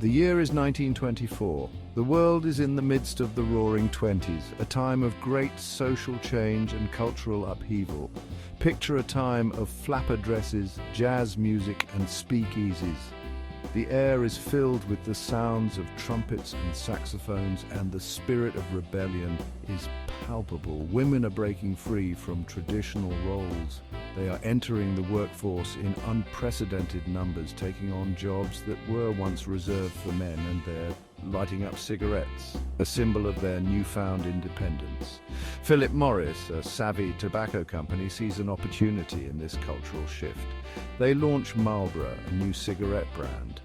The year is 1924. The world is in the midst of the Roaring Twenties, a time of great social change and cultural upheaval. Picture a time of flapper dresses, jazz music, and speakeasies. The air is filled with the sounds of trumpets and saxophones, and the spirit of rebellion is palpable. Women are breaking free from traditional roles. They are entering the workforce in unprecedented numbers, taking on jobs that were once reserved for men, and they're lighting up cigarettes, a symbol of their newfound independence. Philip Morris, a savvy tobacco company, sees an opportunity in this cultural shift. They launch Marlboro, a new cigarette brand.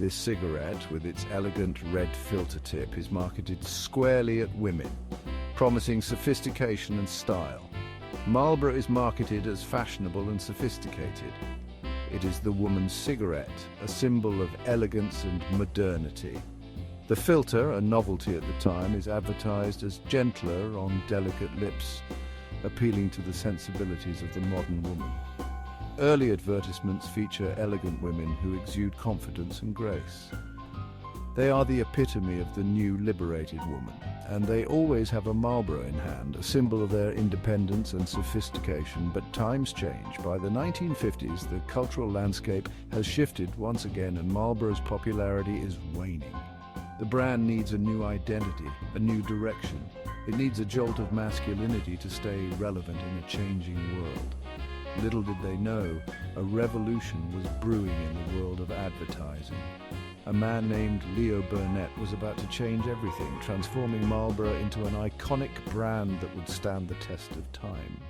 This cigarette, with its elegant red filter tip, is marketed squarely at women, promising sophistication and style. Marlboro is marketed as fashionable and sophisticated. It is the woman's cigarette, a symbol of elegance and modernity. The filter, a novelty at the time, is advertised as gentler on delicate lips, appealing to the sensibilities of the modern woman. Early advertisements feature elegant women who exude confidence and grace. They are the epitome of the new liberated woman, and they always have a Marlboro in hand, a symbol of their independence and sophistication. But times change. By the 1950s, the cultural landscape has shifted once again, and Marlboro's popularity is waning. The brand needs a new identity, a new direction. It needs a jolt of masculinity to stay relevant in a changing world. Little did they know, a revolution was brewing in the world of advertising. A man named Leo Burnett was about to change everything, transforming Marlboro into an iconic brand that would stand the test of time.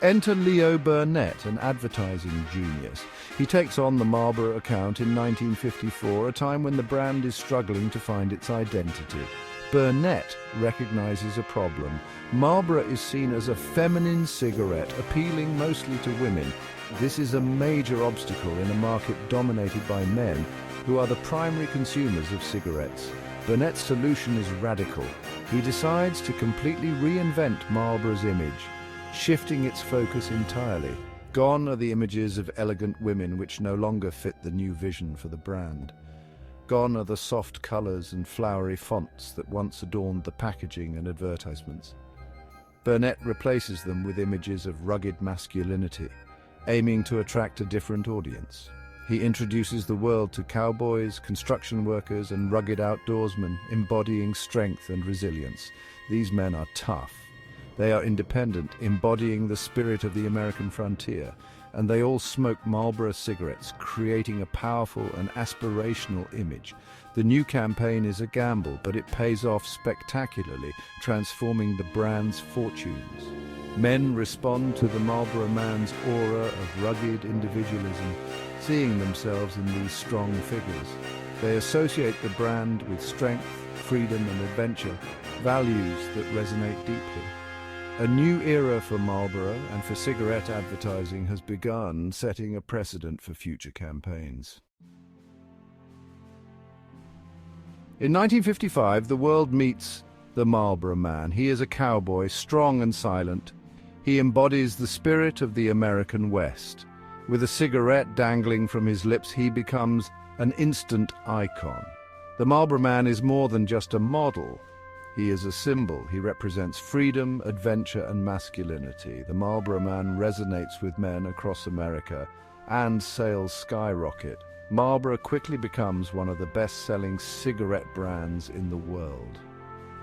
Enter Leo Burnett, an advertising genius. He takes on the Marlboro account in 1954, a time when the brand is struggling to find its identity. Burnett recognizes a problem. Marlboro is seen as a feminine cigarette, appealing mostly to women. This is a major obstacle in a market dominated by men, who are the primary consumers of cigarettes. Burnett's solution is radical. He decides to completely reinvent Marlboro's image, shifting its focus entirely. Gone are the images of elegant women which no longer fit the new vision for the brand. Gone are the soft colors and flowery fonts that once adorned the packaging and advertisements. Burnett replaces them with images of rugged masculinity, aiming to attract a different audience. He introduces the world to cowboys, construction workers, and rugged outdoorsmen, embodying strength and resilience. These men are tough. They are independent, embodying the spirit of the American frontier, and they all smoke Marlboro cigarettes, creating a powerful and aspirational image. The new campaign is a gamble, but it pays off spectacularly, transforming the brand's fortunes. Men respond to the Marlboro man's aura of rugged individualism, seeing themselves in these strong figures. They associate the brand with strength, freedom, and adventure, values that resonate deeply. A new era for Marlboro and for cigarette advertising has begun, setting a precedent for future campaigns. In 1955, the world meets the Marlboro Man. He is a cowboy, strong and silent. He embodies the spirit of the American West. With a cigarette dangling from his lips, he becomes an instant icon. The Marlboro Man is more than just a model. He is a symbol. He represents freedom, adventure, and masculinity. The Marlboro Man resonates with men across America, and sales skyrocket. Marlboro quickly becomes one of the best-selling cigarette brands in the world.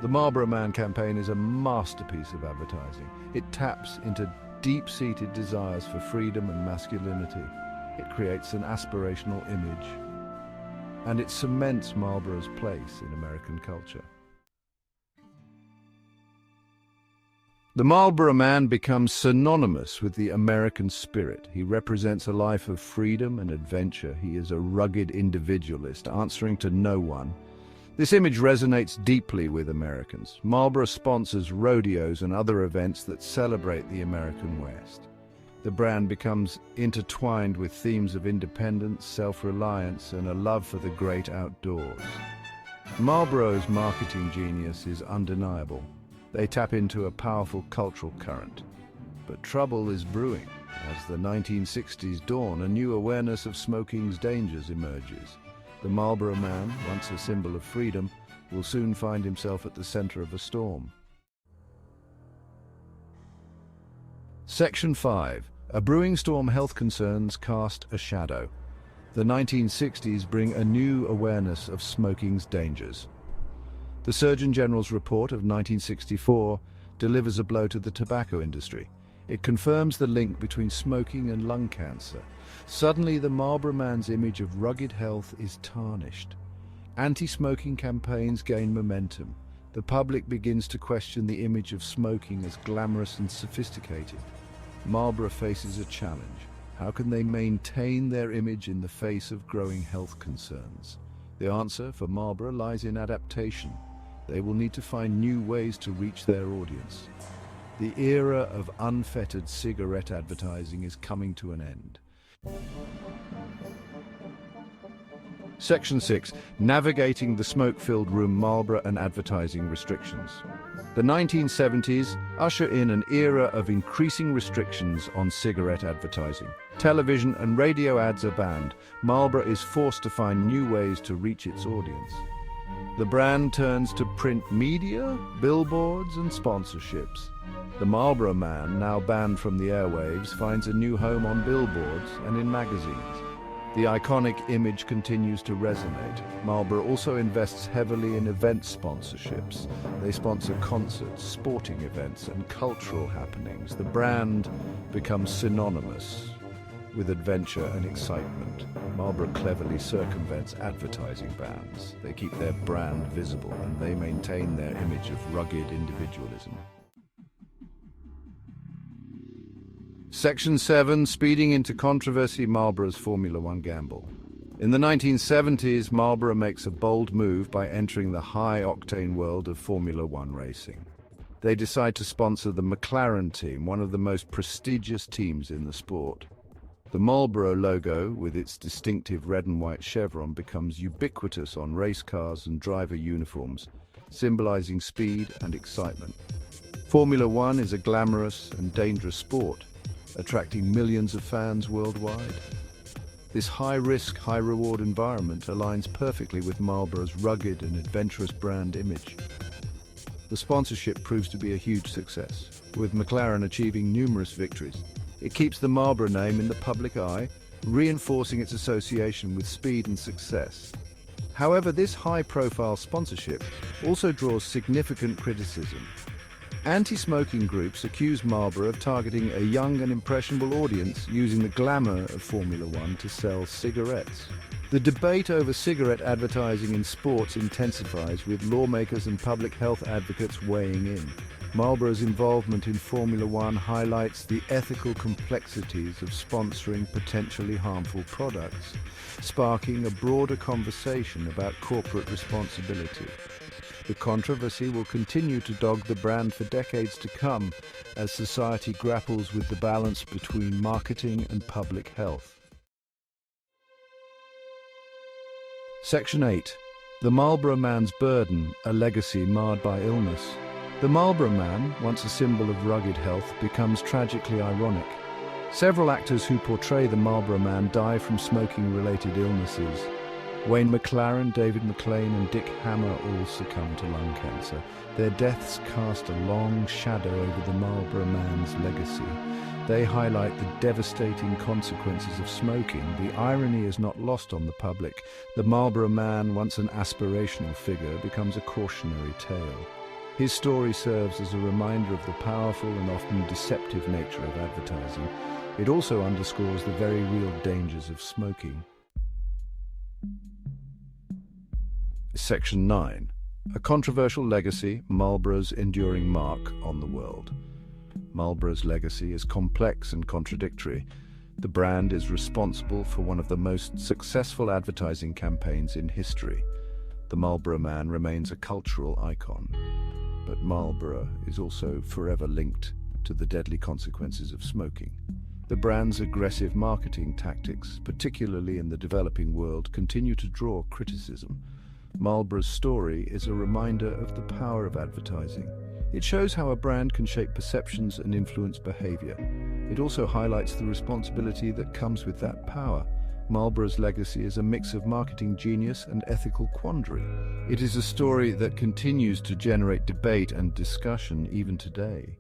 The Marlboro Man campaign is a masterpiece of advertising. It taps into deep-seated desires for freedom and masculinity. It creates an aspirational image, and it cements Marlboro's place in American culture. The Marlboro Man becomes synonymous with the American spirit. He represents a life of freedom and adventure. He is a rugged individualist, answering to no one. This image resonates deeply with Americans. Marlboro sponsors rodeos and other events that celebrate the American West. The brand becomes intertwined with themes of independence, self-reliance, and a love for the great outdoors. Marlboro's marketing genius is undeniable. They tap into a powerful cultural current. But trouble is brewing. As the 1960s dawn, a new awareness of smoking's dangers emerges. The Marlboro Man, once a symbol of freedom, will soon find himself at the center of a storm. Section 5. A brewing storm. Health concerns cast a shadow. The 1960s bring a new awareness of smoking's dangers. The Surgeon General's report of 1964 delivers a blow to the tobacco industry. It confirms the link between smoking and lung cancer. Suddenly, the Marlboro Man's image of rugged health is tarnished. Anti-smoking campaigns gain momentum. The public begins to question the image of smoking as glamorous and sophisticated. Marlboro faces a challenge. How can they maintain their image in the face of growing health concerns? The answer for Marlboro lies in adaptation. They will need to find new ways to reach their audience. The era of unfettered cigarette advertising is coming to an end. Section 6. Navigating the smoke-filled room. Marlboro and advertising restrictions. The 1970s usher in an era of increasing restrictions on cigarette advertising. Television and radio ads are banned. Marlboro is forced to find new ways to reach its audience. The brand turns to print media, billboards, and sponsorships. The Marlboro Man, now banned from the airwaves, finds a new home on billboards and in magazines. The iconic image continues to resonate. Marlboro also invests heavily in event sponsorships. They sponsor concerts, sporting events, and cultural happenings. The brand becomes synonymous with adventure and excitement. Marlboro cleverly circumvents advertising bans. They keep their brand visible, and they maintain their image of rugged individualism. Section 7. Speeding into controversy. Marlboro's Formula One gamble. In the 1970s, Marlboro makes a bold move by entering the high-octane world of Formula One racing. They decide to sponsor the McLaren team, one of the most prestigious teams in the sport. The Marlboro logo, with its distinctive red and white chevron, becomes ubiquitous on race cars and driver uniforms, symbolizing speed and excitement. Formula One is a glamorous and dangerous sport, attracting millions of fans worldwide. This high-risk, high-reward environment aligns perfectly with Marlboro's rugged and adventurous brand image. The sponsorship proves to be a huge success, with McLaren achieving numerous victories. It keeps the Marlboro name in the public eye, reinforcing its association with speed and success. However, this high-profile sponsorship also draws significant criticism. Anti-smoking groups accuse Marlboro of targeting a young and impressionable audience using the glamour of Formula One to sell cigarettes. The debate over cigarette advertising in sports intensifies, with lawmakers and public health advocates weighing in. Marlboro's involvement in Formula One highlights the ethical complexities of sponsoring potentially harmful products, sparking a broader conversation about corporate responsibility. The controversy will continue to dog the brand for decades to come as society grapples with the balance between marketing and public health. Section 8. The Marlboro Man's burden, a legacy marred by illness. The Marlboro Man, once a symbol of rugged health, becomes tragically ironic. Several actors who portray the Marlboro Man die from smoking-related illnesses. Wayne McLaren, David McLean, and Dick Hammer all succumb to lung cancer. Their deaths cast a long shadow over the Marlboro Man's legacy. They highlight the devastating consequences of smoking. The irony is not lost on the public. The Marlboro Man, once an aspirational figure, becomes a cautionary tale. His story serves as a reminder of the powerful and often deceptive nature of advertising. It also underscores the very real dangers of smoking. Section 9. A controversial legacy, Marlboro's enduring mark on the world. Marlboro's legacy is complex and contradictory. The brand is responsible for one of the most successful advertising campaigns in history. The Marlboro Man remains a cultural icon, but Marlboro is also forever linked to the deadly consequences of smoking. The brand's aggressive marketing tactics, particularly in the developing world, continue to draw criticism. Marlboro's story is a reminder of the power of advertising. It shows how a brand can shape perceptions and influence behavior. it also highlights the responsibility that comes with that power. Marlboro's legacy is a mix of marketing genius and ethical quandary. It is a story that continues to generate debate and discussion even today.